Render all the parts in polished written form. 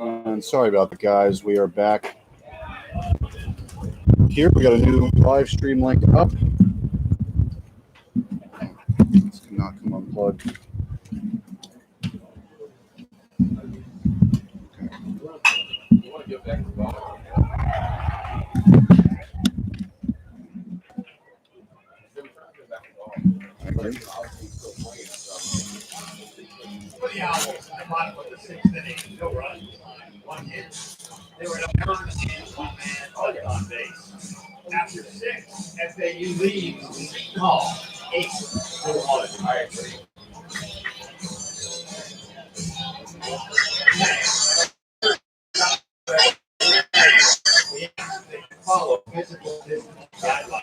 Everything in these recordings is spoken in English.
And sorry about that, guys. We are back here. We got a new live stream link up. This cannot come unplugged. For the Owls, I bought with the sixth inning, no run, one hit. They were in a emergency, one man on base. After six, FAU leads. Call 8-1. All right, follow physical distance guidelines.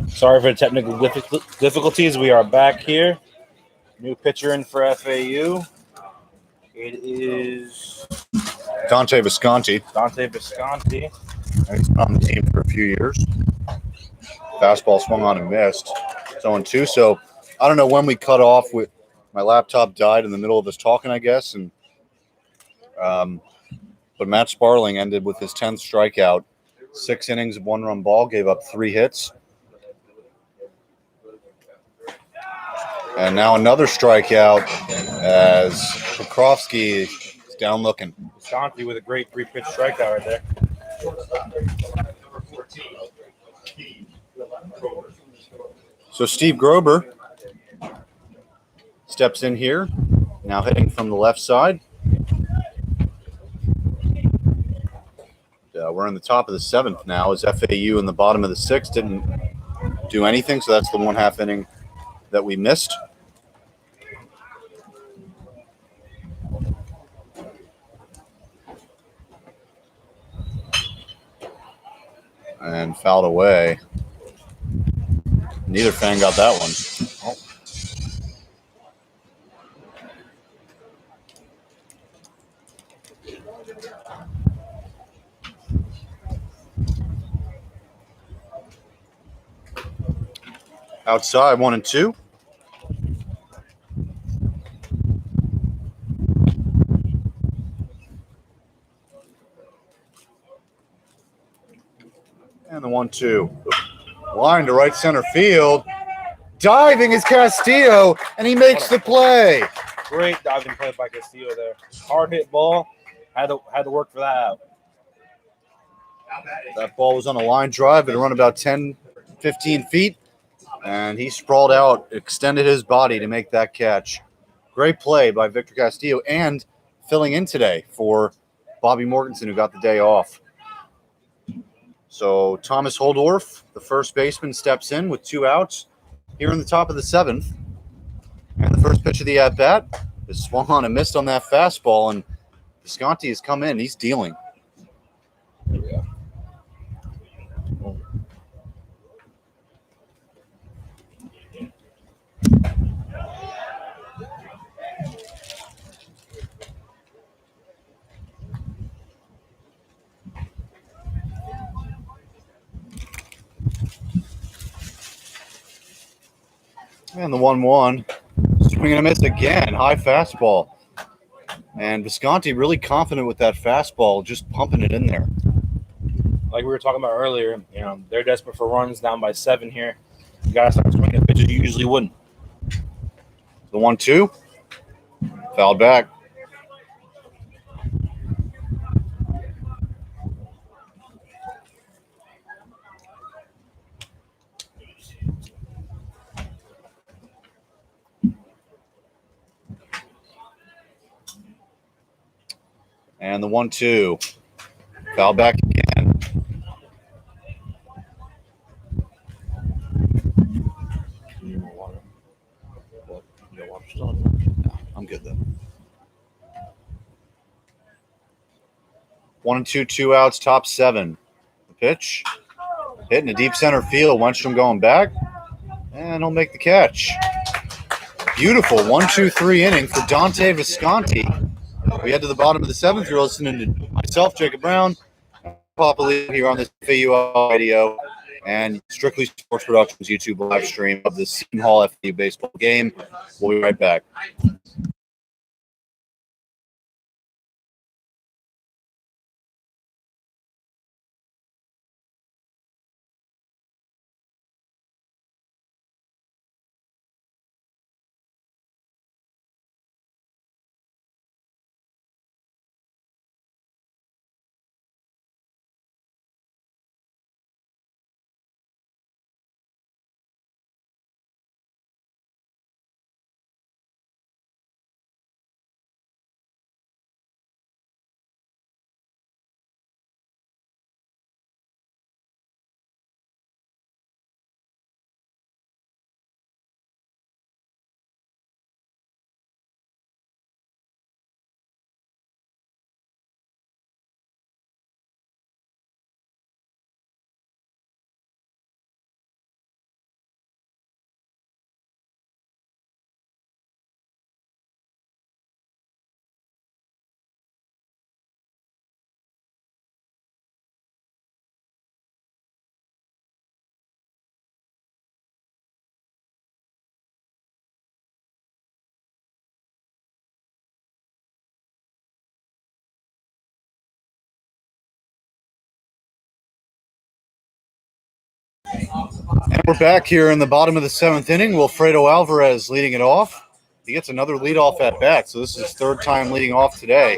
Sorry for the technical difficulties. We are back here. New pitcher in for FAU. It is Dante Visconti. He's been on the team for a few years. Fastball swung on and missed. It's 0-2. So I don't know when we cut off. With my laptop died in the middle of us talking, I guess. And but Matt Sparling ended with his 10th strikeout. 6 innings of 1-run ball. Gave up 3 hits. And now another strikeout as Pokrovsky is down looking. Visconti with a great 3-pitch strikeout right there. So Steve Grober steps in here, now hitting from the left side. We're in the top of the 7th now as FAU in the bottom of the 6th didn't do anything, so that's the 1/2 inning that we missed. And fouled away. Neither fan got that one. Oh. Outside, 1-2. And the 1-2. Line to right center field. Diving is Castillo, and he makes the play. Great diving play by Castillo there. Hard hit ball. Had to work for that out. That ball was on a line drive. It run about 10, 15 feet. And he sprawled out, extended his body to make that catch. Great play by Victor Castillo, and filling in today for Bobby Morganson, who got the day off. So Thomas Holdorff, the first baseman, steps in with 2 outs here in the top of the 7th. And the first pitch of the at-bat is swung on and missed on that fastball, and Visconti has come in. He's dealing. Yeah. And the 1-1. Swing and a miss again. High fastball. And Visconti really confident with that fastball, just pumping it in there. Like we were talking about earlier, they're desperate for runs, down by 7 here. You got to start swinging pitches you usually wouldn't. The 1-2. Fouled back. And the 1-2. Foul back again. No, I'm good though. 1-2, 2 outs, top 7. The pitch. Hitting a deep center field. Wenstrom going back. And he'll make the catch. Beautiful 1-2-3 inning for Dante Visconti. We head to the bottom of the 7th. You're listening to myself, Jacob Brown, Papa Lee here on this FAU radio and Strictly Sports Productions YouTube live stream of the Seton Hall FAU baseball game. We'll be right back. And we're back here in the bottom of the 7th inning. Wilfredo Alvarez leading it off. He gets another leadoff at bat, so this is his 3rd time leading off today.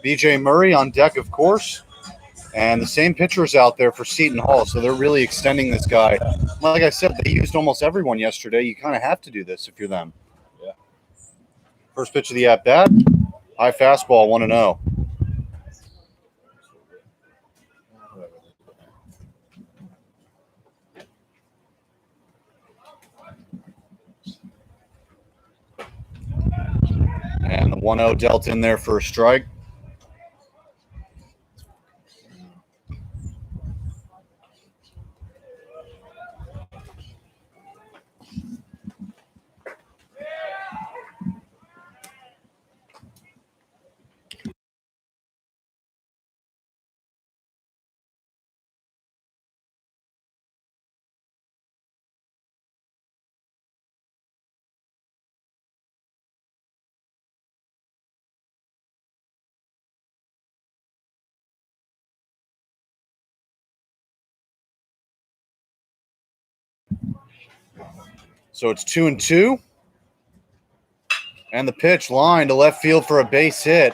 BJ Murray on deck, of course. And the same pitchers out there for Seton Hall, so they're really extending this guy. Like I said, they used almost everyone yesterday. You kind of have to do this if you're them. Yeah. First pitch of the at-bat, high fastball, 1-0. And the 1-0 dealt in there for a strike. So it's 2-2. And the pitch line to left field for a base hit.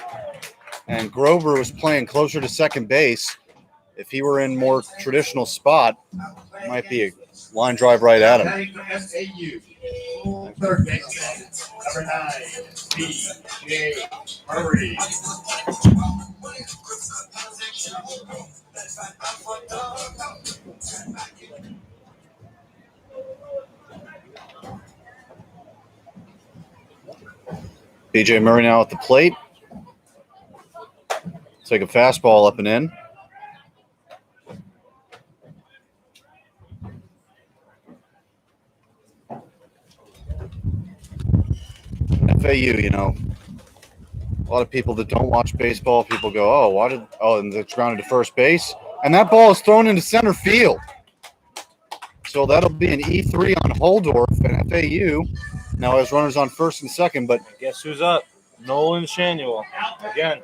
And Grover was playing closer to second base. If he were in more traditional spot, it might be a line drive right at him. third baseman, number 9, B.J. Murray. BJ Murray now at the plate. Take a fastball up and in. FAU, you know, a lot of people that don't watch baseball, people go, and it's grounded to first base. And that ball is thrown into center field. So that'll be an E3 on Holdorff and FAU. Now has runners on first and second, but Guess who's up? Nolan Shaniel. Again.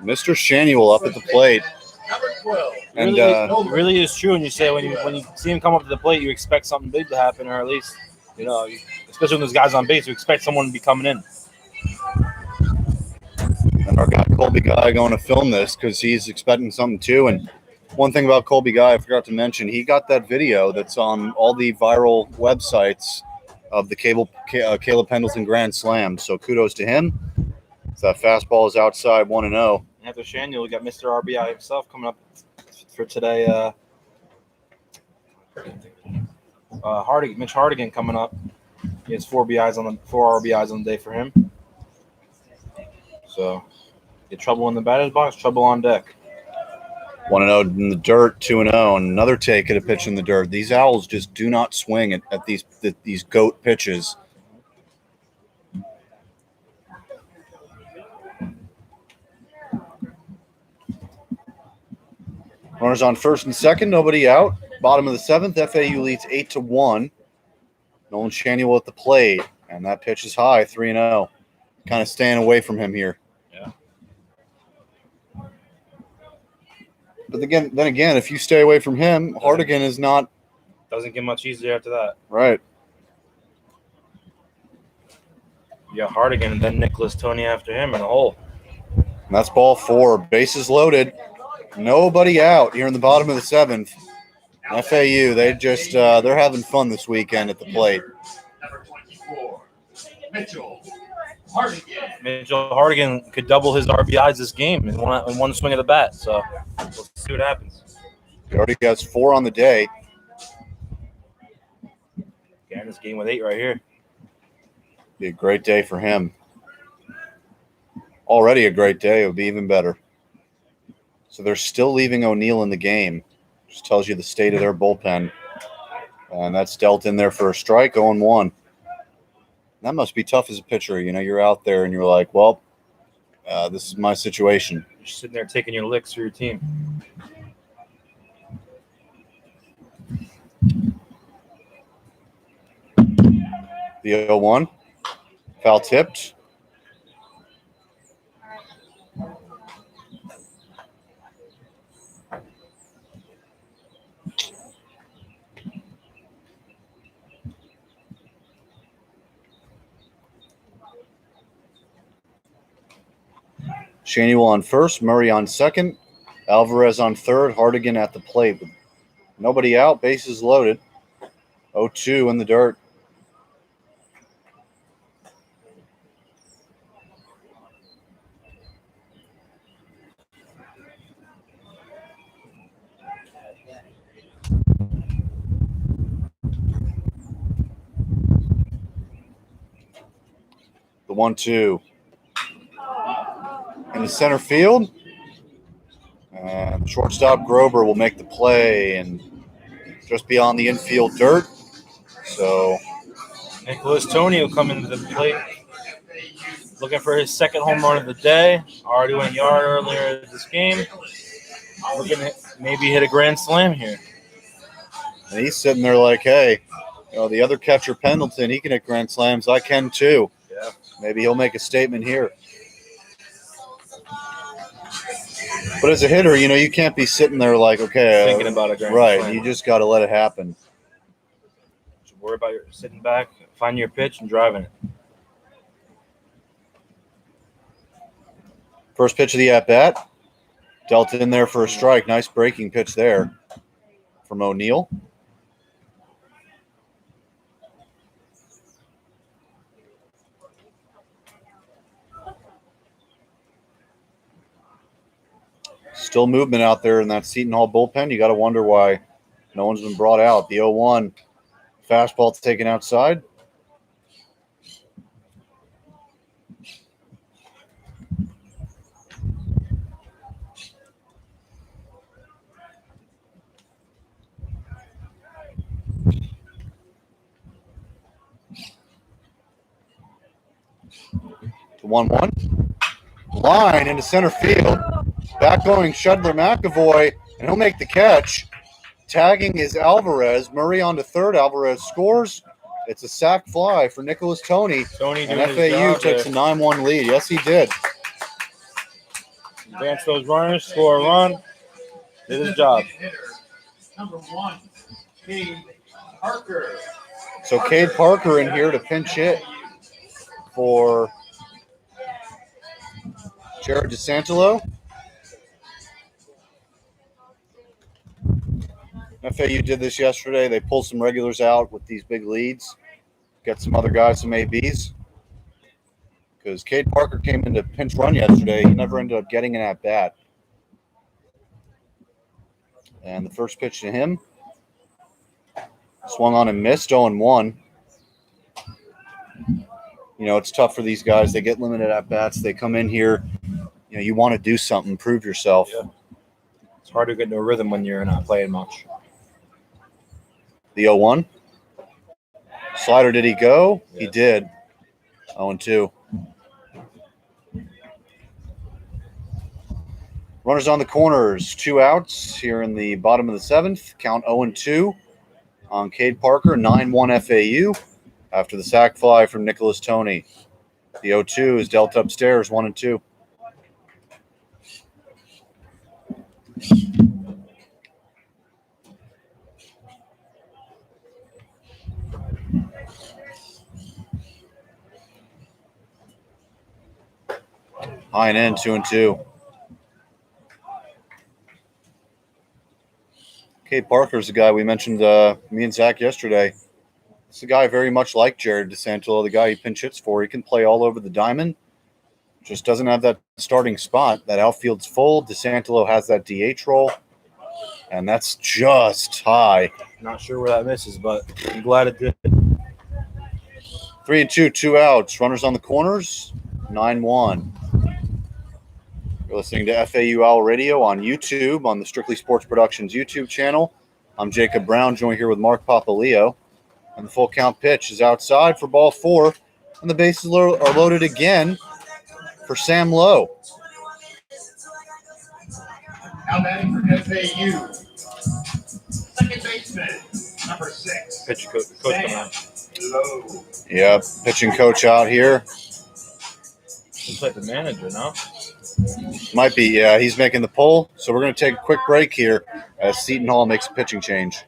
Mr. Shaniel up at the plate. Number 12. And It really is true when you say when you see him come up to the plate, you expect something big to happen, or at least, especially when there's guys on base, you expect someone to be coming in. our guy Colby Guy going to film this because he's expecting something too. And one thing about Colby Guy, I forgot to mention, he got that video that's on all the viral websites of the Caleb Pendleton Grand Slam. So kudos to him. So that fastball is outside 1-0. After Shaniel, we got Mr. RBI himself coming up for today. Mitch Hardigan coming up. He has 4 RBIs on the day for him. So, get trouble in the batter's box, trouble on deck. 1-0 in the dirt, 2-0. Another take at a pitch in the dirt. These Owls just do not swing at these goat pitches. Runners on first and second, nobody out. Bottom of the 7th, FAU leads 8-1. Nolan Shaniel at the plate, and that pitch is high, 3-0. Kind of staying away from him here. Yeah. But then again, if you stay away from him, Hardigan is not. Doesn't get much easier after that. Right. Yeah, Hardigan and then Nicholas Tony after him in a hole. And that's ball 4. Bases loaded. Nobody out here in the bottom of the 7th. FAU, they're having fun this weekend at the plate. Number 24, Mitchell Hardigan. Mitchell Hardigan could double his RBIs this game in one swing of the bat. So we'll see what happens. He already has 4 on the day. Yeah, this game with 8 right here. Be a great day for him. Already a great day. It would be even better. So they're still leaving O'Neill in the game. Just tells you the state of their bullpen. And that's dealt in there for a strike, 0-1. That must be tough as a pitcher. You know, you're out there and you're like, well, this is my situation. You're sitting there taking your licks for your team. The 0-1. Foul tipped. Shaniel on first, Murray on second, Alvarez on third, Hardigan at the plate. With nobody out, bases loaded. 0-2 in the dirt. The 1-2. In the center field. And shortstop Grober will make the play and just beyond the infield dirt. So Nicholas Tony will come into the plate looking for his second home run of the day. Already went yard earlier this game. Looking to maybe hit a grand slam here. And he's sitting there like, hey, the other catcher Pendleton, he can hit grand slams. I can too. Yeah. Maybe he'll make a statement here. But as a hitter, you can't be sitting there like, okay. Thinking about a grand right, slam. You just got to let it happen. Don't worry about sitting back, finding your pitch, and driving it. First pitch of the at-bat. Dealt in there for a strike. Nice breaking pitch there from O'Neill. Still movement out there in that Seton Hall bullpen. You got to wonder why no one's been brought out. The 0-1 fastball taken outside. The 1-1. Line into center field. Back going Shudler McAvoy, and he'll make the catch. Tagging is Alvarez. Murray on to third. Alvarez scores. It's a sac fly for Nicholas Tony. Tony doing And his FAU job takes there. a 9-1 lead. Yes, he did. Advance those runners, score a run. Did his job. Number 1, Cade Parker. So Cade Parker in here to pinch hit for Jared DeSantolo. FAU did this yesterday. They pulled some regulars out with these big leads. Get some other guys, some ABs. Because Cade Parker came into pinch run yesterday. He never ended up getting an at-bat. And the first pitch to him. Swung on and missed, 0-1. You know, it's tough for these guys. They get limited at-bats. They come in here. You know, you want to do something, prove yourself. Yeah. It's hard to get into a rhythm when you're not playing much. The 0-1. Slider, did he go? Yeah. He did. 0-2. Runners on the corners. 2 outs here in the bottom of the 7th. Count 0-2 on Cade Parker. 9-1 FAU after the sac fly from Nicholas Tony. The 0-2 is dealt upstairs. 1-2. High and in, 2-2. Cade Parker's the guy we mentioned, me and Zach yesterday. It's a guy very much like Jared DeSantolo, the guy he pinch hits for. He can play all over the diamond. Just doesn't have that starting spot. That outfield's full. DeSantolo has that DH role. And that's just high. Not sure where that misses, but I'm glad it did. 3-2, 2 outs. Runners on the corners. 9-1. You're listening to FAU Owl Radio on YouTube, on the Strictly Sports Productions YouTube channel. I'm Jacob Brown, joined here with Mark Papaleo. And the full count pitch is outside for ball 4. And the bases are loaded again for Sam Lowe. Now batting for FAU. Second baseman, number 6. Pitch coach coming out. Lowe. Yeah, pitching coach out here. Looks like the manager, no? Might be, yeah. He's making the pull. So we're going to take a quick break here as Seton Hall makes a pitching change.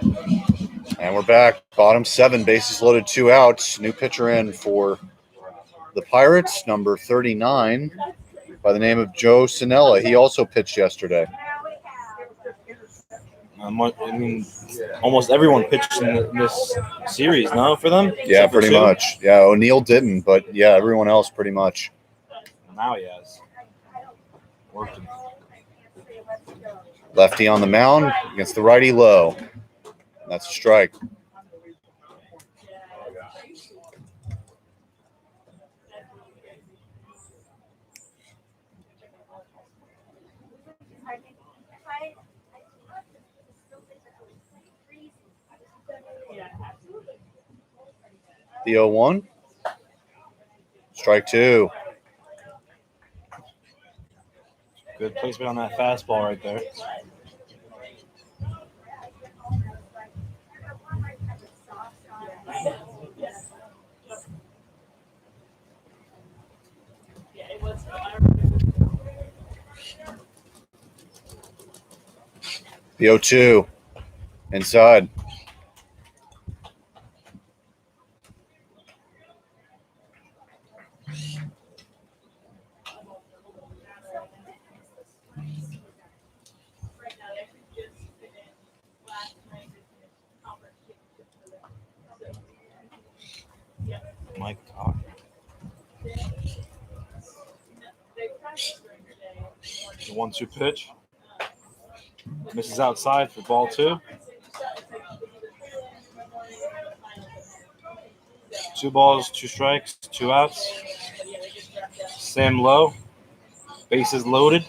And we're back. Bottom 7, bases loaded, 2 outs. New pitcher in for the Pirates, number 39, by the name of Joe Sinella. He also pitched yesterday. I mean, almost everyone pitched in this series, no, for them? Yeah, pretty much. Yeah, O'Neill didn't, but yeah, everyone else pretty much. Now he has. Working. Lefty on the mound against the righty low. That's a strike. The 0-1. Strike 2. Good placement on that fastball right there. The 0-2. Inside. Mike Cock. The 1-2 pitch. Misses outside for ball 2. 2 balls, 2 strikes, 2 outs. Sam Lowe. Bases loaded.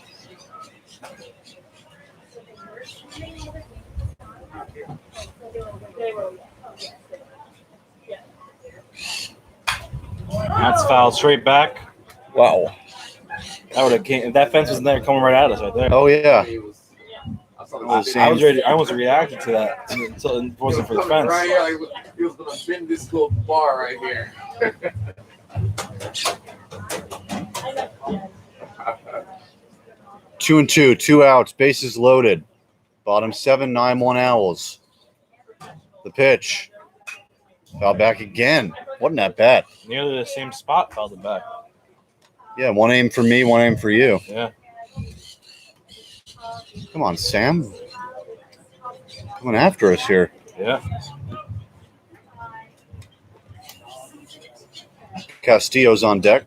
That's fouled straight back. Wow. That would have came. If that fence was there, coming right at us right there. Oh, yeah. I was ready. I almost reacted to that until it wasn't for the fence. Right here, he was gonna bend this little bar right here. 2-2, 2 outs, bases loaded. Bottom 7, 9-1 Owls. The pitch. Foul back again. What an at bat. Nearly the same spot, fouled it back. Yeah, 1 aim for me, 1 aim for you. Yeah. Come on, Sam. Coming after us here. Yeah. Castillo's on deck.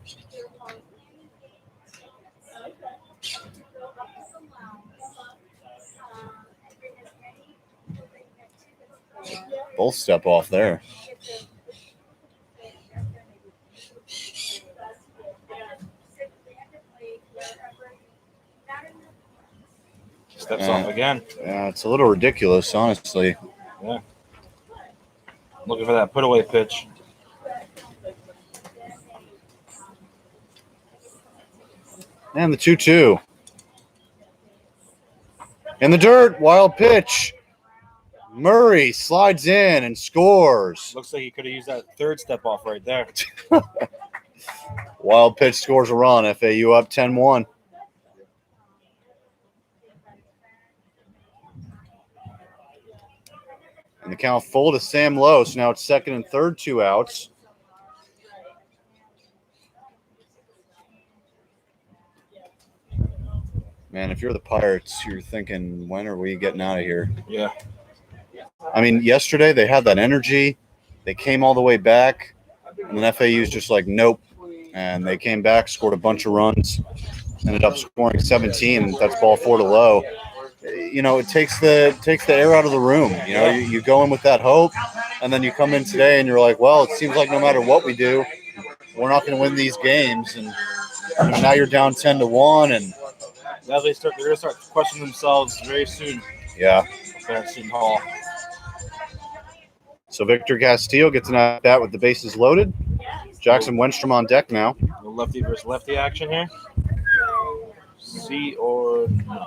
Both step off there. Steps off again. Yeah, it's a little ridiculous, honestly. Yeah. Looking for that put-away pitch. And the 2-2. In the dirt, wild pitch. Murray slides in and scores. Looks like he could have used that third step off right there. Wild pitch scores a run. FAU up 10-1. And the count full to Sam Lowe. So now it's 2nd and 3rd, 2 outs. Man, if you're the Pirates, you're thinking, when are we getting out of here? Yeah. I mean, yesterday they had that energy. They came all the way back. And then FAU's just like, nope. And they came back, scored a bunch of runs, ended up scoring 17. That's ball 4 to Lowe. You know, it takes the air out of the room. You know, you go in with that hope, and then you come in today and you're like, well, it seems like no matter what we do, we're not going to win these games. And now you're down 10-1, and Now they're going to start questioning themselves very soon. Yeah. At Seton Hall. So Victor Castillo gets an at bat with the bases loaded. Jackson Wenstrom on deck now. The lefty versus lefty action here. See or no?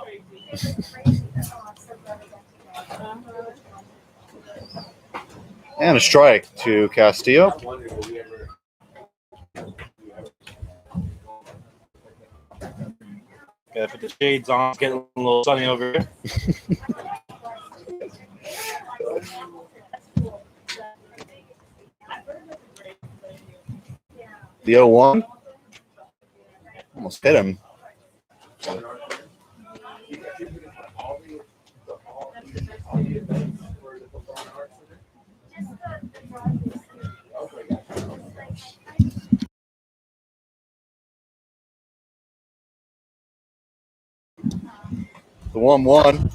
And a strike to Castillo. Gotta put the shades on, get a little sunny over here. The 0-1. Almost hit him. The 1-1.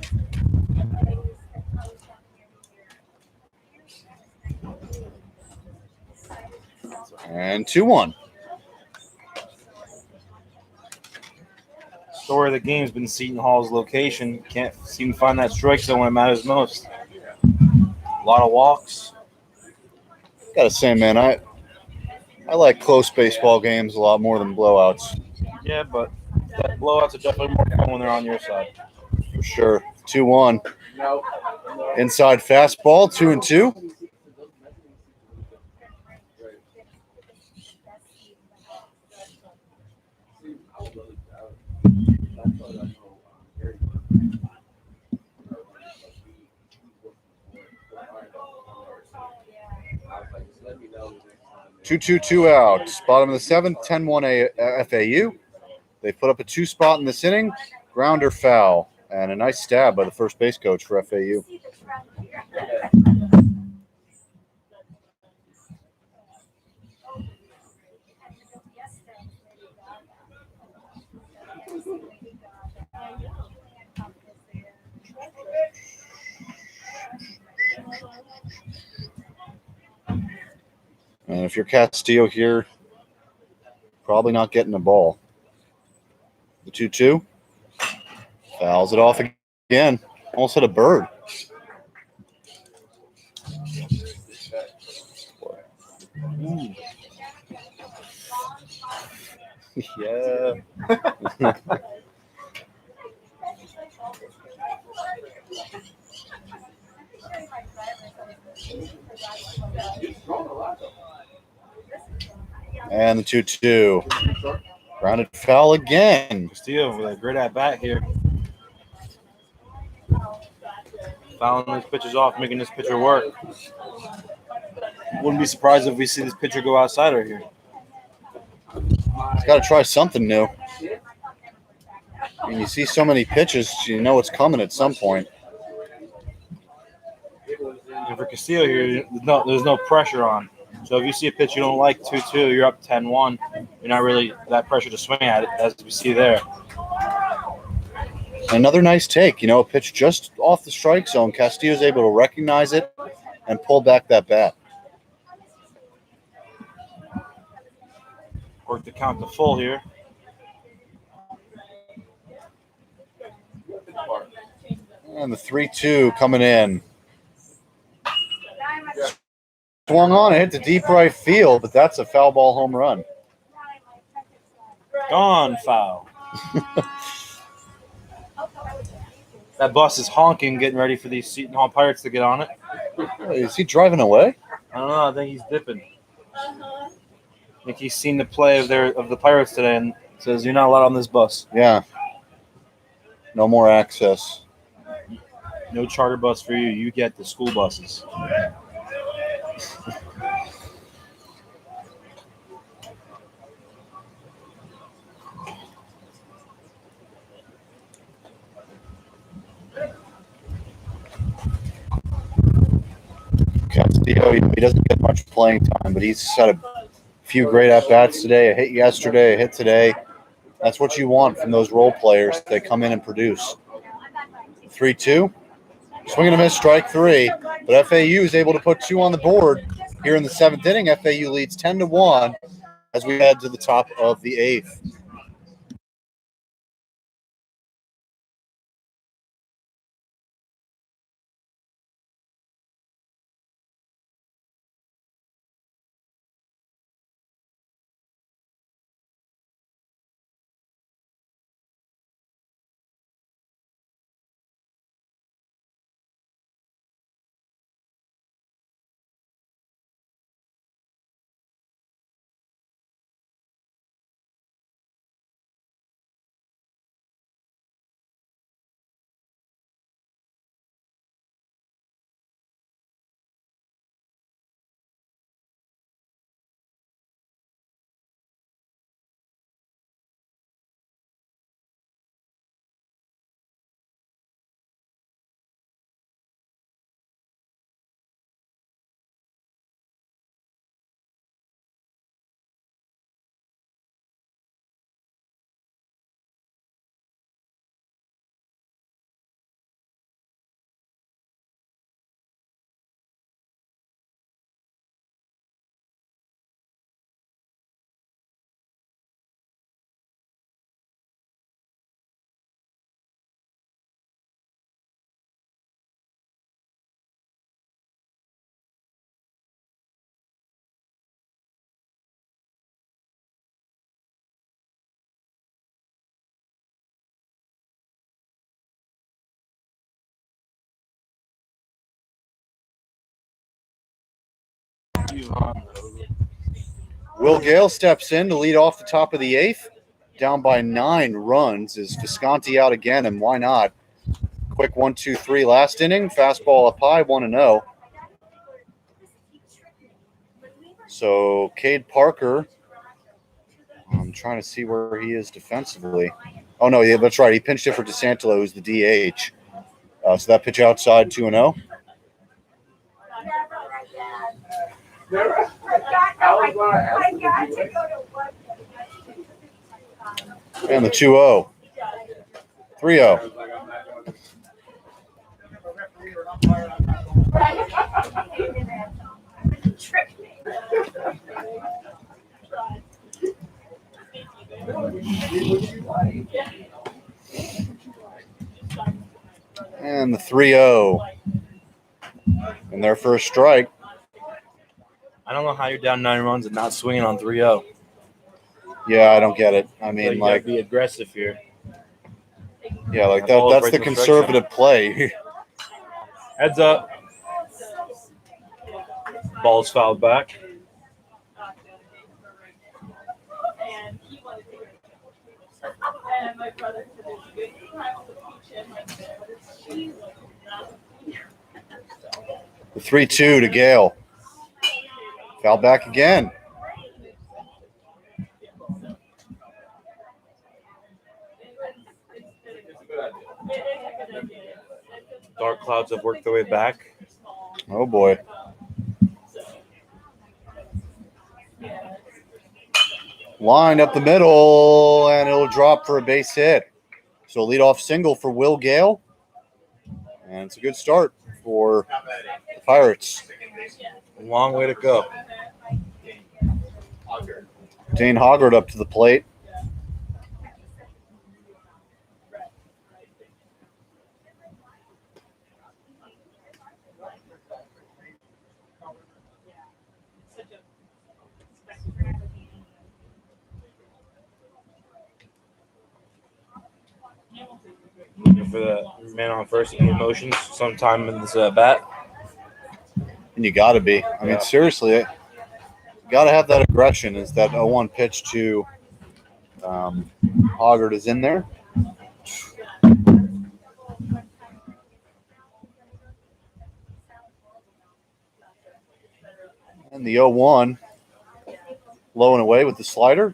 And 2-1. Story of the game's been Seton Hall's location. Can't seem to find that strike zone when it matters most. A lot of walks. Gotta say, man, I like close baseball games a lot more than blowouts. Yeah, but that blowouts are definitely more fun when they're on your side. For sure. 2-1. Inside fastball, 2-2. Two outs. Bottom of the seventh, 10-1 FAU. They put up a 2 spot in this inning. Grounder foul. And a nice stab by the first base coach for FAU. And if you're Castillo here, probably not getting the ball. The 2-2. Fouls it off again. Almost hit a bird. Yeah. And the 2-2. Grounded foul again. Castillo with a great at bat here. Fouling these pitchers off, making this pitcher work. Wouldn't be surprised if we see this pitcher go outside right here. He's got to try something new. When you see so many pitches, you know it's coming at some point. And for Castillo here, there's no pressure on. So if you see a pitch you don't like, 2-2, you're up 10-1. You're not really that pressure to swing at it, as we see there. Another nice take. A pitch just off the strike zone. Castillo's able to recognize it and pull back that bat. Work the count to full here. And the 3-2 coming in. Swung on and hit the deep right field, but that's a foul ball home run. Gone foul. That bus is honking, getting ready for these Seton Hall Pirates to get on it. Is he driving away? I don't know. I think he's dipping. I think he's seen the play of the Pirates today and says, "You're not allowed on this bus. Yeah. No more access. No charter bus for you. You get the school buses." Castillo, he doesn't get much playing time, but he's had a few great at-bats today, a hit yesterday, a hit today. That's what you want from those role players. They come in and produce. 3-2. Swing and a miss, strike 3. But FAU is able to put 2 on the board here in the 7th inning. FAU leads 10-1 as we head to the top of the 8th. Will Gale steps in to lead off the top of the 8th. Down by 9 runs. Is Visconti out again, and why not? Quick 1-2-3 last inning. Fastball up high, 1-0. So Cade Parker, I'm trying to see where he is defensively. Oh, no, yeah, that's right. He pinched it for DeSantolo, who's the DH. So that pitch outside, 2-0. And the 2-0. 3-0. And the 3-0. And their first strike. I don't know how you're down 9 runs and not swinging on 3-0. Yeah, I don't get it. I mean, You like, gotta be aggressive here. yeah, like That ball's that's right the to the strike conservative play. Heads up. Ball's fouled back. The 3-2 to Gale. Foul back again. Dark clouds have worked their way back. Oh, boy. Line up the middle, and it'll drop for a base hit. So leadoff single for Will Gale. And it's a good start for the Pirates. A long way to go. Dane Hoggard up to the plate. Looking for the man on first in motions sometime in this bat. And you got to be. I mean, seriously, you got to have that aggression. Is that 0-1 pitch to Hoggard is in there. And the 0-1 low and away with the slider.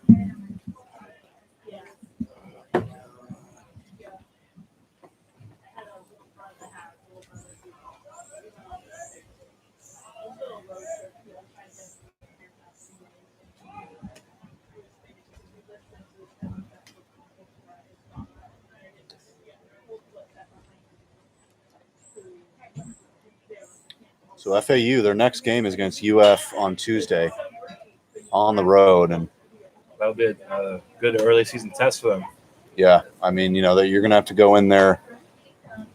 So FAU, their next game is against UF on Tuesday on the road. And That'll be a good early season test for them. yeah, I mean, you know, that you're going to have to go in there.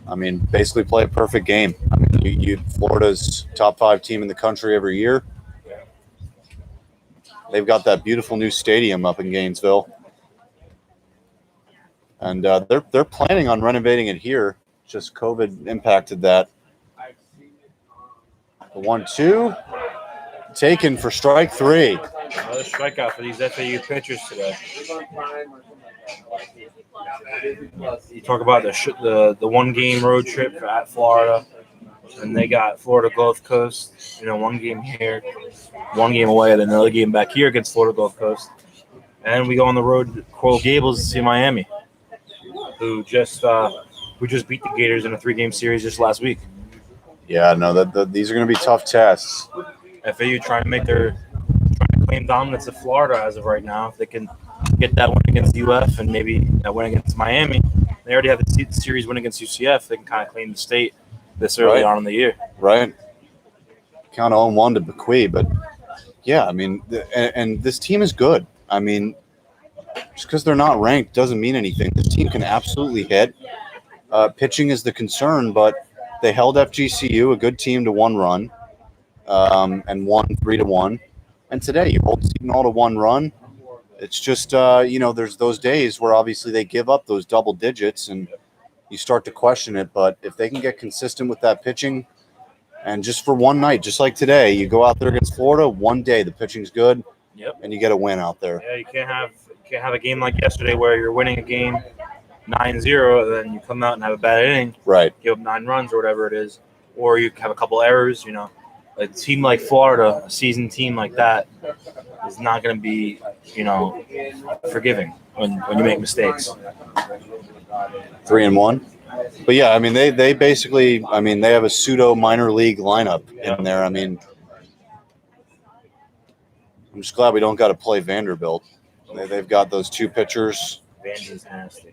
I mean, basically play a perfect game. I mean, you Florida's top 5 team in the country every year. They've got that beautiful new stadium up in Gainesville. And they're planning on renovating it here. Just COVID impacted that. The 1-2 taken for strike 3. Another strikeout for these FAU pitchers today. You talk about the one game road trip at Florida, and they got Florida Gulf Coast. You know, one game here, one game away, and another game back here against Florida Gulf Coast. And we go on the road to Coral Gables to see Miami, who just beat the Gators in a 3-game series just last week. Yeah, no, these are going to be tough tests. FAU trying to claim dominance of Florida as of right now. If they can get that win against UF and maybe that win against Miami, they already have the series win against UCF. They can kind of claim the state this early on in the year. Right. Count 0-1 to Bequee, but yeah, I mean, and this team is good. I mean, just because they're not ranked doesn't mean anything. This team can absolutely hit. Pitching is the concern, but they held FGCU, a good team, to 1 run, and won 3-1. And today you hold Seton to 1 run. It's just, there's those days where obviously they give up those double digits and you start to question it. But if they can get consistent with that pitching, And just for one night, just like today, you go out there against Florida, one day the pitching's good, and you get a win out there. Yeah, you can't have a game like yesterday where you're winning a game 9-0, and then you come out and have a bad inning, Right. give up 9 runs or whatever it is, or you have a couple errors. A team like Florida, a seasoned team like that, is not going to be, forgiving when you make mistakes. 3-1. But yeah, I mean, they basically, I mean, they have a pseudo minor league lineup in there. I mean, I'm just glad we don't got to play Vanderbilt. They've got those 2 pitchers. Vandy's nasty.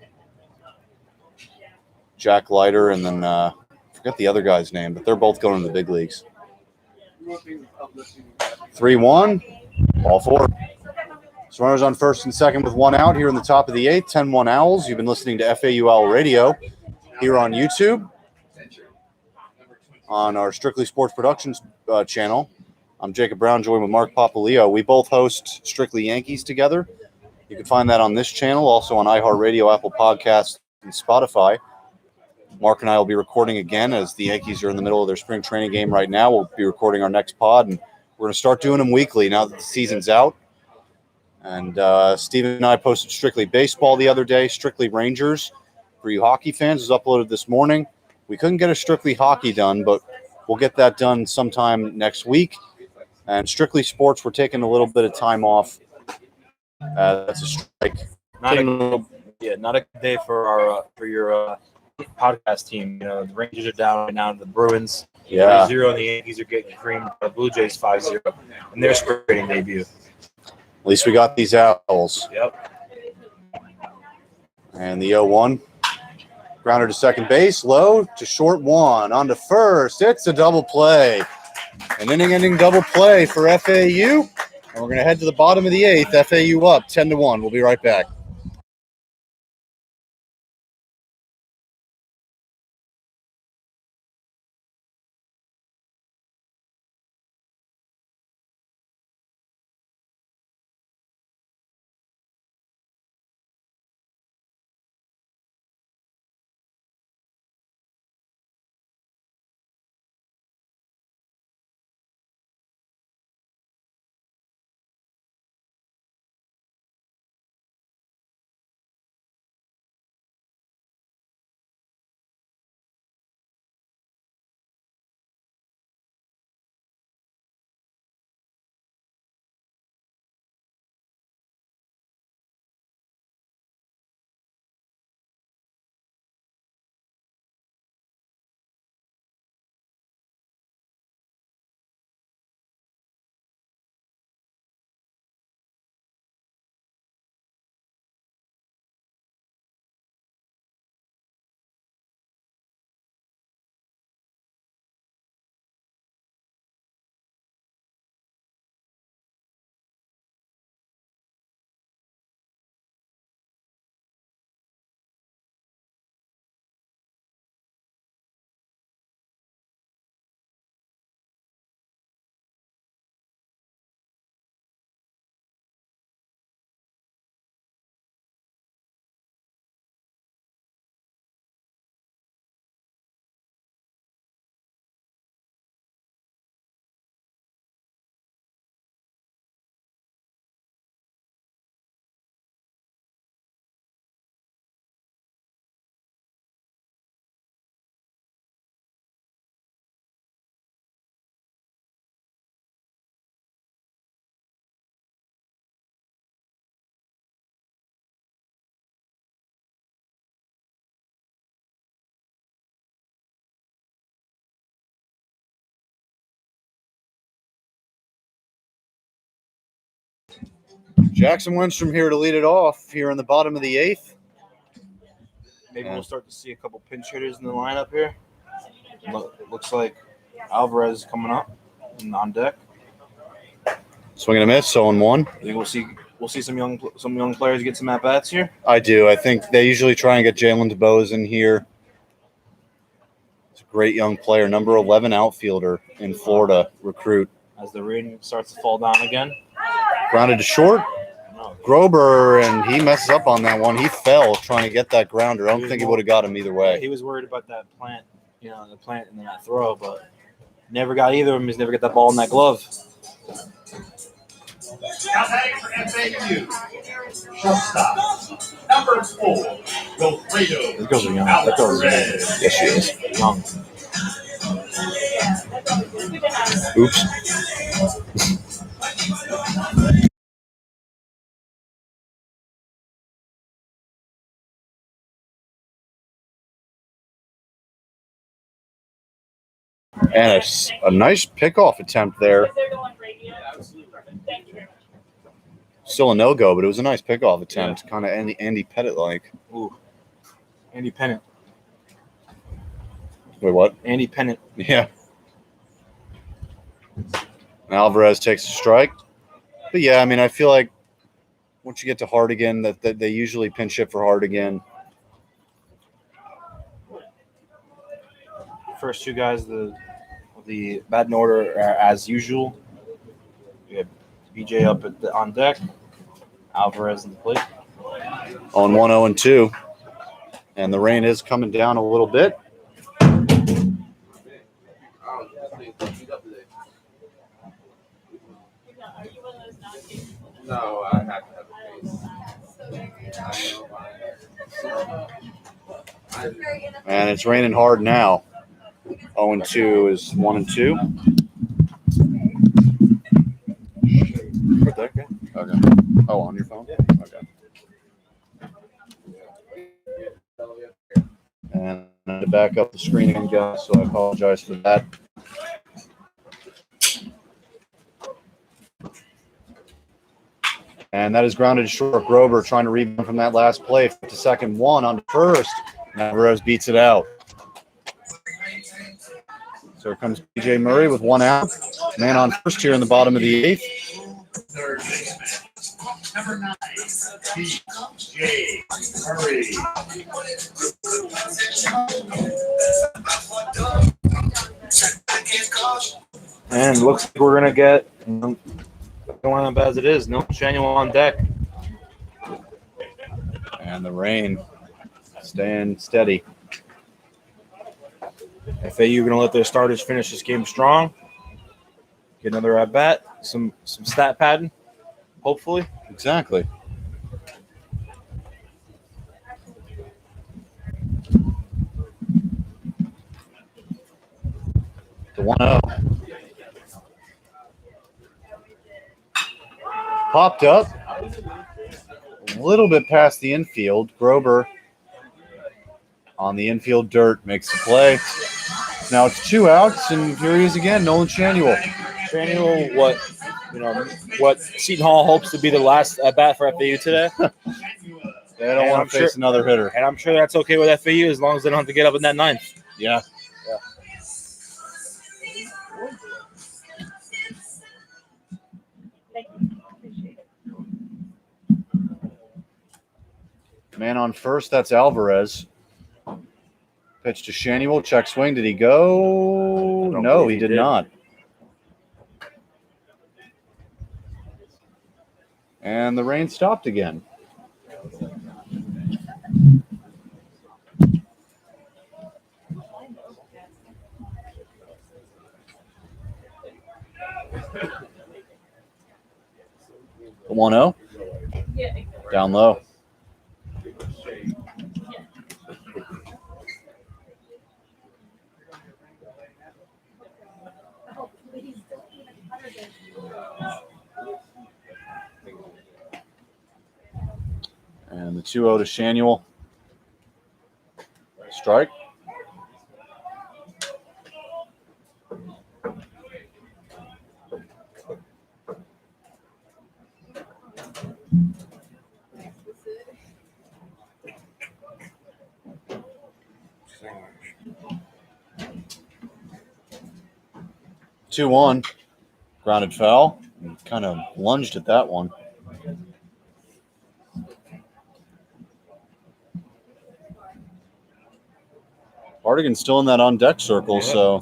Jack Leiter, and then I forget the other guy's name, but they're both going to the big leagues. 3-1, ball 4. So runners on first and second with 1 out here in the top of the 8th. 10-1 Owls. You've been listening to FAU Owl Radio here on YouTube on our Strictly Sports Productions channel. I'm Jacob Brown, joined with Mark Papaleo. We both host Strictly Yankees together. You can find that on this channel, also on iHeartRadio, Apple Podcasts, and Spotify. Mark and I will be recording again as the Yankees are in the middle of their spring training game right now. We'll be recording our next pod, and we're going to start doing them weekly now that the season's out. And Steven and I posted Strictly Baseball the other day. Strictly Rangers, for you hockey fans, was uploaded this morning. We couldn't get a Strictly Hockey done, but we'll get that done sometime next week. And Strictly Sports, we're taking a little bit of time off. That's a strike. Not a good day for your podcast team. The Rangers are down right now to the Bruins. 3-0, and the Yankees are getting creamed by the Blue Jays 5-0 in their spring training debut. At least we got these Owls. Yep. And the 0-1. Grounder to second base, low to short 1. On to first. It's a double play. An inning-ending double play for FAU. And we're going to head to the bottom of the 8th. FAU up 10-1. We'll be right back. Jackson Wenstrom here to lead it off here in the bottom of the 8th. Maybe we'll start to see a couple pinch hitters in the lineup here. Looks like Alvarez coming up and on deck. Swing and a miss, 0-1. I think we'll see some young players get some at bats here. I do. I think they usually try and get Jalen DeBose in here. He's a great young player, number 11 outfielder in Florida, recruit. As the rain starts to fall down again. Grounded to short. Grober, and he messes up on that one. He fell trying to get that grounder. I don't think he would have got him either way. He was worried about that plant, the plant and that throw, but Never got either of them. He's never got that ball in that glove. Now batting for FAU. Shortstop. Number 4. Wilfredo. Those girls are young. That girl's young. Alvarez. Yes, she is. Young. Oops. And a nice pickoff attempt there. Still a no-go, but it was a nice pickoff attempt. Yeah. Kind of Andy Pettit-like. Ooh. Andy Pennant. Wait, what? Andy Pennant. Yeah. Alvarez takes a strike. But yeah, I mean, I feel like once you get to Hardigan, that they usually pinch hit for Hardigan. First two guys, the batting order are as usual. We have BJ up on deck, Alvarez in the plate. On 1-0-2. And the rain is coming down a little bit. No, I have to have a face. And it's raining hard now. 0-2 is 1-2. Okay. Oh, on your phone? Yeah. Okay. And I had to back up the screen again, guys, so I apologize for that. And that is grounded to short. Grover trying to rebound from that last play. 52nd, 1 on first. Alvarez beats it out. So here comes BJ Murray with 1 out. Man on first here in the bottom of the 8th. Third baseman. Number 9. BJ Murray. And it looks like we're going to get, going up as it is, Nolan Shaniel on deck. And the rain staying steady. FAU going to let their starters finish this game strong. Get another at bat, some stat padding, hopefully. Exactly. The 1-0. Popped up. A little bit past the infield. Grover on the infield dirt makes the play. Now it's 2 outs, and here he is again, Nolan Shaniel. Shaniel, what Seton Hall hopes to be the last at bat for FAU today. They don't want to face another hitter. And I'm sure that's okay with FAU as long as they don't have to get up in that 9th. Yeah. Man on first, that's Alvarez. Pitch to Shaniel, check swing. Did he go? No, he did not. And the rain stopped again. The 1-0. Down low. And the 2-0 to Shaniel. Strike. Two 2-1. Grounded foul. Kind of lunged at that one. Hardigan's still in that on deck circle, so.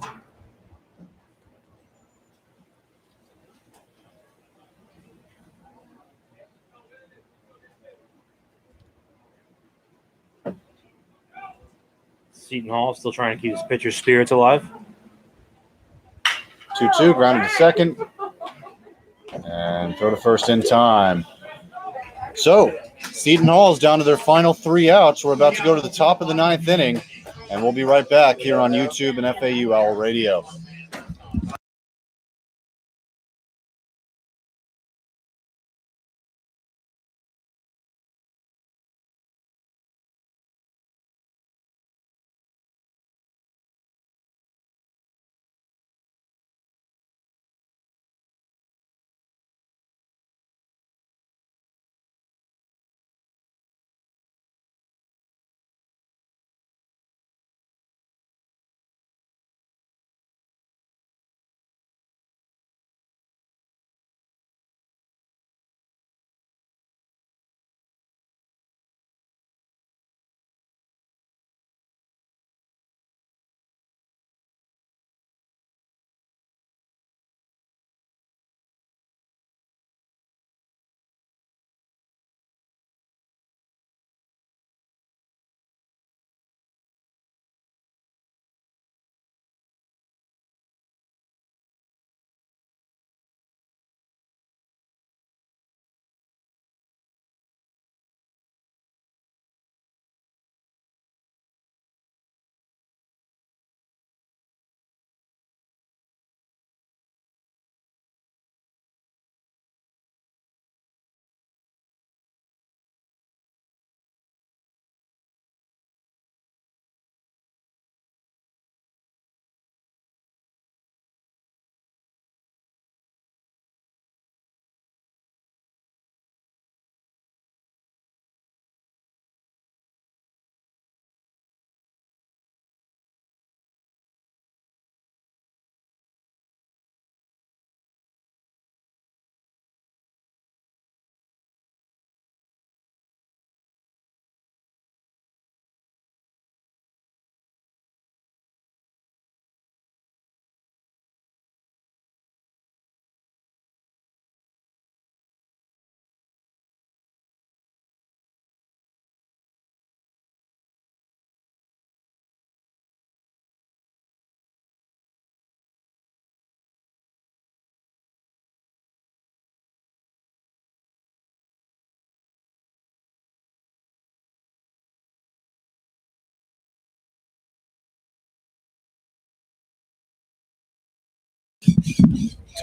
Seton Hall still trying to keep his pitcher's spirits alive. 2-2, grounded to second. And throw to first in time. So, Seton Hall is down to their final 3 outs. We're about to go to the top of the 9th inning, and we'll be right back here on YouTube and FAU Owl Radio.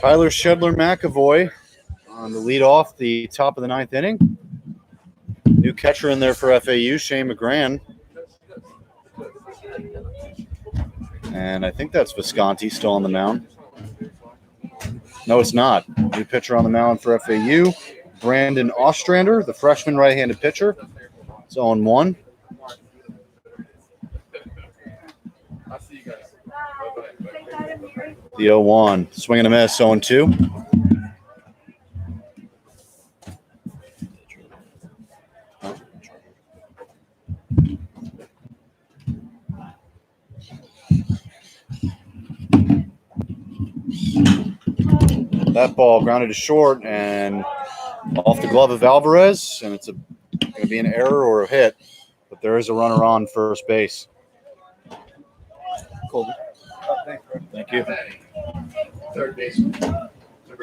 Tyler Shedler McAvoy on the lead off the top of the 9th inning. New catcher in there for FAU, Shane McGran. And I think that's Visconti still on the mound. No, it's not. New pitcher on the mound for FAU, Brandon Ostrander, the freshman right-handed pitcher. It's 0-1. I'll see you guys. The 0-1. Swing and a miss, 0-2. That ball grounded to short and off the glove of Alvarez, and it's going to be an error or a hit, but there is a runner on first base. Colby. Thank you. Third baseman.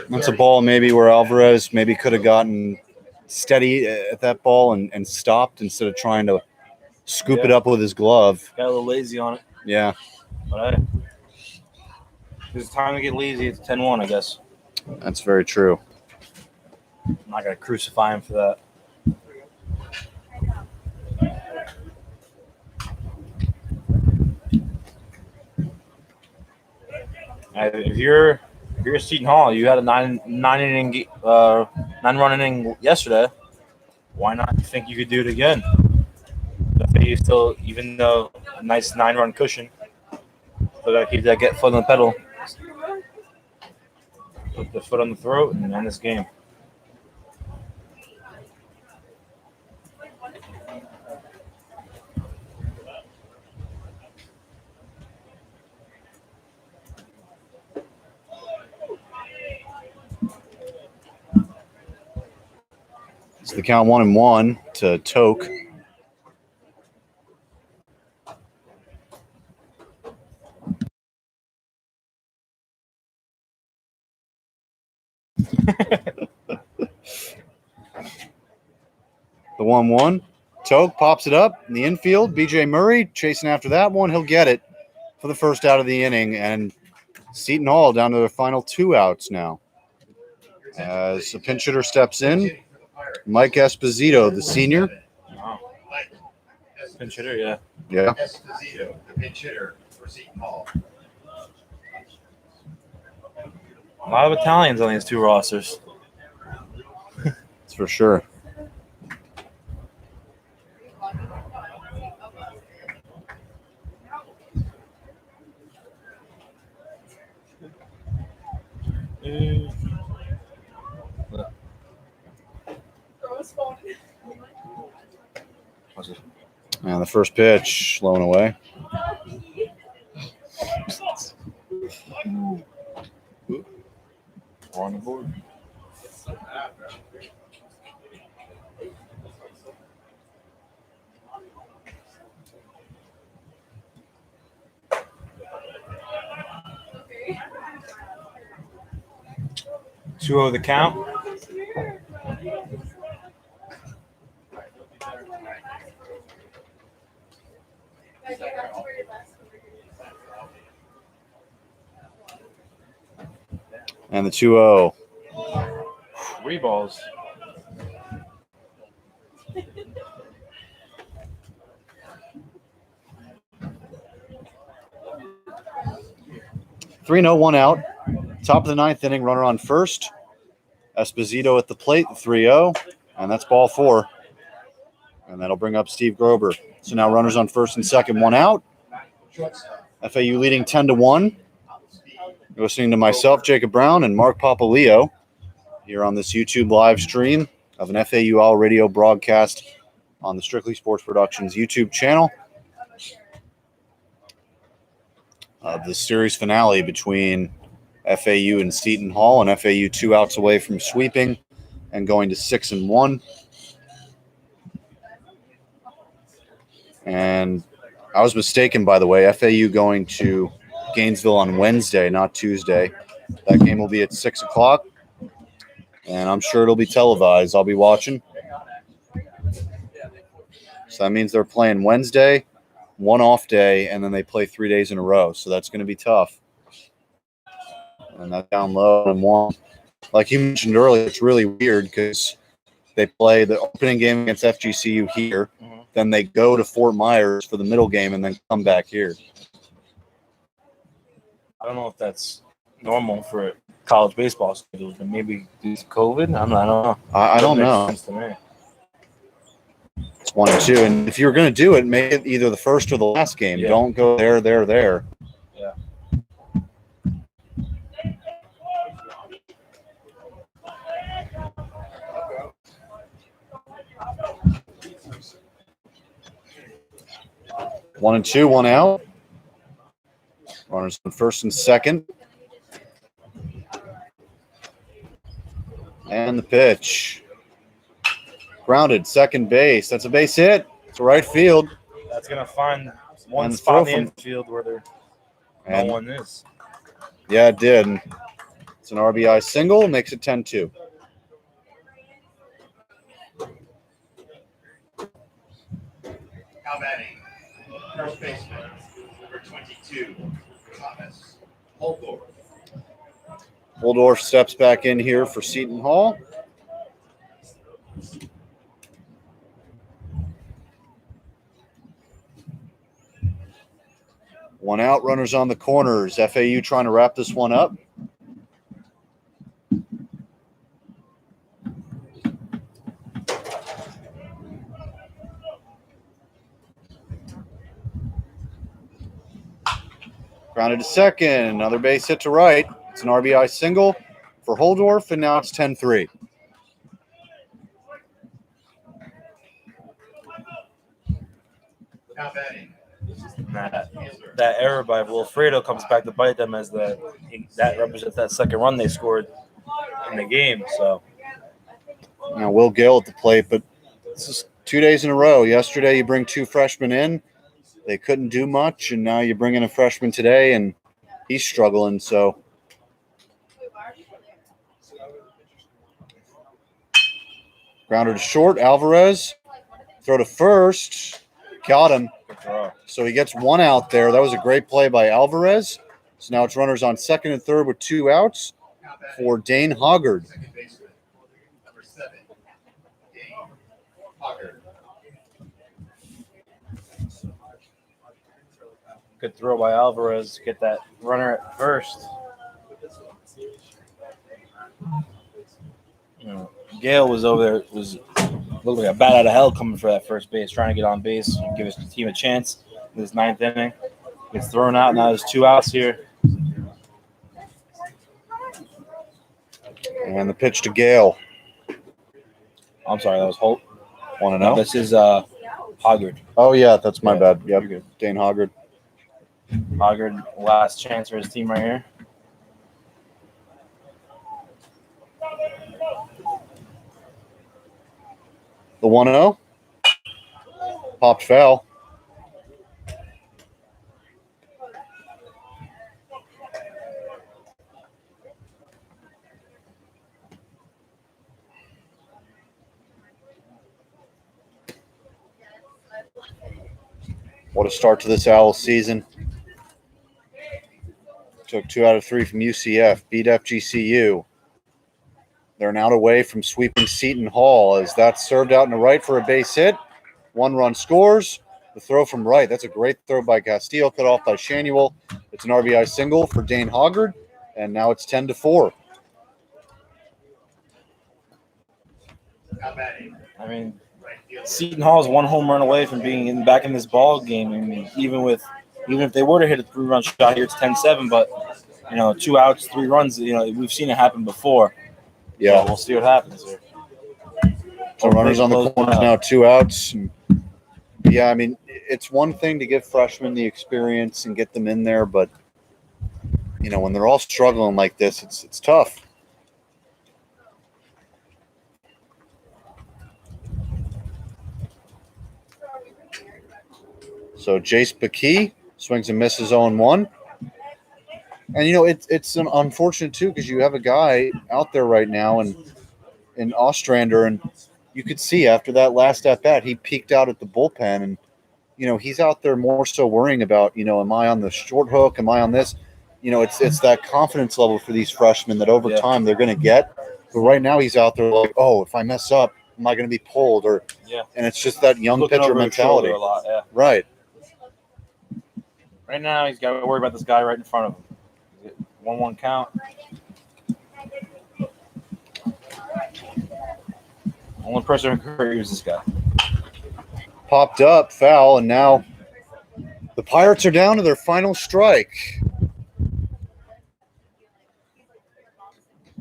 That's a ball maybe where Alvarez maybe could have gotten steady at that ball and stopped instead of trying to scoop it up with his glove. Got a little lazy on it. Yeah. But hey, it's time to get lazy. It's 10-1, I guess. That's very true. I'm not going to crucify him for that. If you're Seton Hall, you had a nine run inning yesterday. Why not think you could do it again? You still, even though a nice 9-run cushion, so gotta keep that foot on the pedal, put the foot on the throat, and end this game. It's the count 1-1 to Toke. The 1-1. Toke pops it up in the infield. BJ Murray chasing after that one. He'll get it for the first out of the inning. And Seton Hall down to their final 2 outs now. As the pinch hitter steps in, Mike Esposito, the senior. Wow. Pinch hitter, yeah. Yeah. Esposito, the pinch hitter for Seton Hall. A lot of Italians on these 2 rosters. That's for sure. And the first pitch, low and away. We're on the board. Two of the count. And the 2-0. 3 balls. Three, no, 1 out. Top of the 9th inning, runner on first. Esposito at the plate, the 3-0. And that's ball 4. And that'll bring up Steve Grober. So now runners on first and second, 1 out. FAU leading 10-1. You're listening to myself, Jacob Brown, and Mark Papaleo here on this YouTube live stream of an FAU All Radio broadcast on the Strictly Sports Productions YouTube channel. The series finale between FAU and Seton Hall, and FAU 2 outs away from sweeping and going to 6-1. And I was mistaken, by the way. FAU going to Gainesville on Wednesday, not Tuesday. That game will be at 6 o'clock, and I'm sure it'll be televised. I'll be watching. So that means they're playing Wednesday, 1 off day, and then they play 3 days in a row. So that's going to be tough. And that down low and 1. Like you mentioned earlier, it's really weird because they play the opening game against FGCU here. Then they go to Fort Myers for the middle game and then come back here. I don't know if that's normal for college baseball schedules, but maybe due to COVID. I don't know. I don't know. Makes sense to me. It's 1 and 2. And if you're going to do it, make it either the first or the last game. Yeah. Don't go there. Yeah. One and 2, 1 out. Runners on first and second. And the pitch. Grounded, second base. That's a base hit. It's a right field. That's going to find one And spot in throw the from- infield where no And one is. yeah, it did. And it's an RBI single. Makes it 10-2. Now batting, first baseman, number 22, Thomas Holdorff. Holdorff steps back in here for Seton Hall. One out, runners on the corners. FAU trying to wrap this one up. Grounded to second. Another base hit to right. It's an RBI single for Holdorff, and now it's 10-3. Now batting, That error by Wilfredo comes back to bite them as that represents that second run they scored in the game. So Now Will Gill at the plate, but this is 2 days in a row. Yesterday you bring 2 freshmen in. They couldn't do much, and now you bring in a freshman today, and he's struggling. So Grounder to short. Alvarez. Throw to first. Got him. Good throw. So he gets one out there. That was a great play by Alvarez. So now it's runners on second and third with 2 outs for Dane Hoggard. Second baseman, number 7, Dane Hoggard. Good throw by Alvarez to get that runner at first. Gale was over there, looked like a bat out of hell coming for that first base, trying to get on base and give his team a chance in this 9th inning. Gets thrown out. Now there's 2 outs here. And the pitch to Gale. I'm sorry, that was Holt. 1-0. This is Hoggard. Oh, yeah, that's my bad. Yep, You're good. Dane Hoggard. Hoggard, last chance for his team right here. The 1-0. Popped foul. What a start to this Owl season. Took 2 out of 3 from UCF, beat FGCU. They're now away from sweeping Seton Hall as that's served out in the right for a base hit. 1 run scores. The throw from right. That's a great throw by Castillo, cut off by Shaniel. It's an RBI single for Dane Hoggard, and now it's 10-4. Now batting, I mean, right fielder. Seton Hall is 1 home run away from being back in this ball game. I mean, even if they were to hit a 3-run shot here, it's 10-7. But 2 outs, 3 runs. We've seen it happen before. Yeah. So we'll see what happens here. So runners on the corners now, 2 outs. And yeah, I mean, it's one thing to give freshmen the experience and get them in there, but when they're all struggling like this, it's tough. So Jace Bakey swings and misses 0-1. And, it's an unfortunate, too, because you have a guy out there right now in Ostrander, and you could see after that last at-bat, he peeked out at the bullpen, and, he's out there more so worrying about, am I on the short hook? Am I on this? It's that confidence level for these freshmen that over time they're going to get. But right now he's out there like, oh, if I mess up, am I going to be pulled? And it's just that young Looking pitcher over his shoulder mentality. a lot, yeah. Right. Right now, he's got to worry about this guy right in front of him. 1-1 count. Only person who could use this guy. Popped up, foul, and now the Pirates are down to their final strike.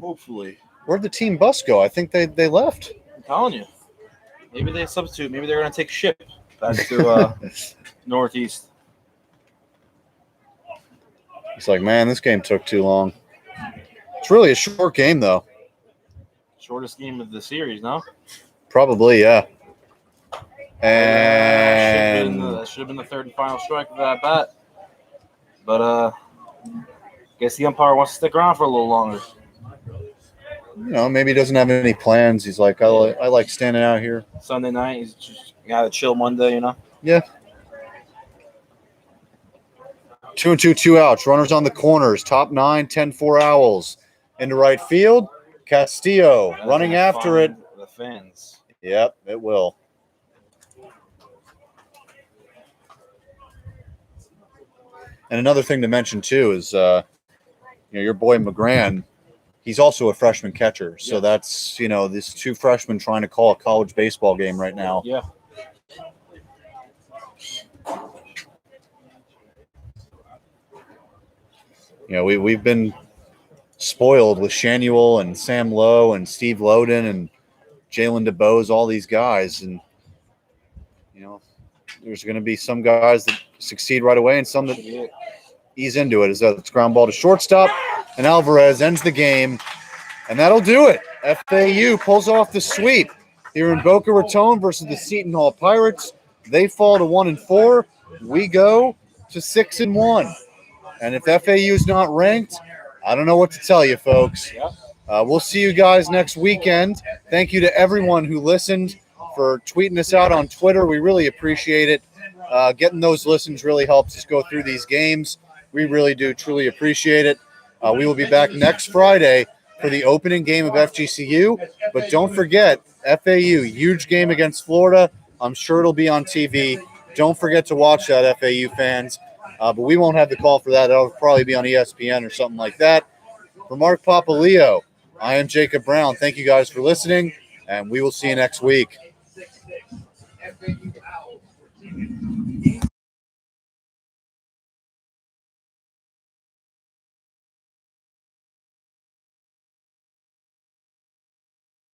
Hopefully. Where'd the team bus go? I think they left. I'm telling you. Maybe they substitute. Maybe they're going to take ship back to Northeast. It's like, man, this game took too long. It's really a short game, though. Shortest game of the series, no? Probably, yeah. And that should have been the 3rd and final strike of that bat. But guess the umpire wants to stick around for a little longer. Maybe he doesn't have any plans. He's like, I like standing out here. Sunday night, he's just got a chill Monday, Yeah. 2-2, 2 outs. Runners on the corners. Top 9, 10-4 Owls. Into right field, Castillo running after it. The fans. Yep, it will. And another thing to mention, too, is your boy McGran, he's also a freshman catcher. So that's, these 2 freshmen trying to call a college baseball game right now. Yeah. We've been spoiled with Shaniel and Sam Lowe and Steve Loden and Jalen DeBose, all these guys. And, there's going to be some guys that succeed right away and some that ease into it. It's ground ball to shortstop, and Alvarez ends the game, and that'll do it. FAU pulls off the sweep here in Boca Raton versus the Seton Hall Pirates. They fall to 1-4. We go to 6-1. And if FAU is not ranked, I don't know what to tell you, folks. Yep. We'll see you guys next weekend. Thank you to everyone who listened for tweeting us out on Twitter. We really appreciate it. Getting those listens really helps us go through these games. We really do truly appreciate it. We will be back next Friday for the opening game of FGCU. But don't forget, FAU, huge game against Florida. I'm sure it'll be on TV. Don't forget to watch that, FAU fans. But we won't have the call for that. It'll probably be on ESPN or something like that. For Mark Papaleo, I am Jacob Brown. Thank you guys for listening, and we will see you next week.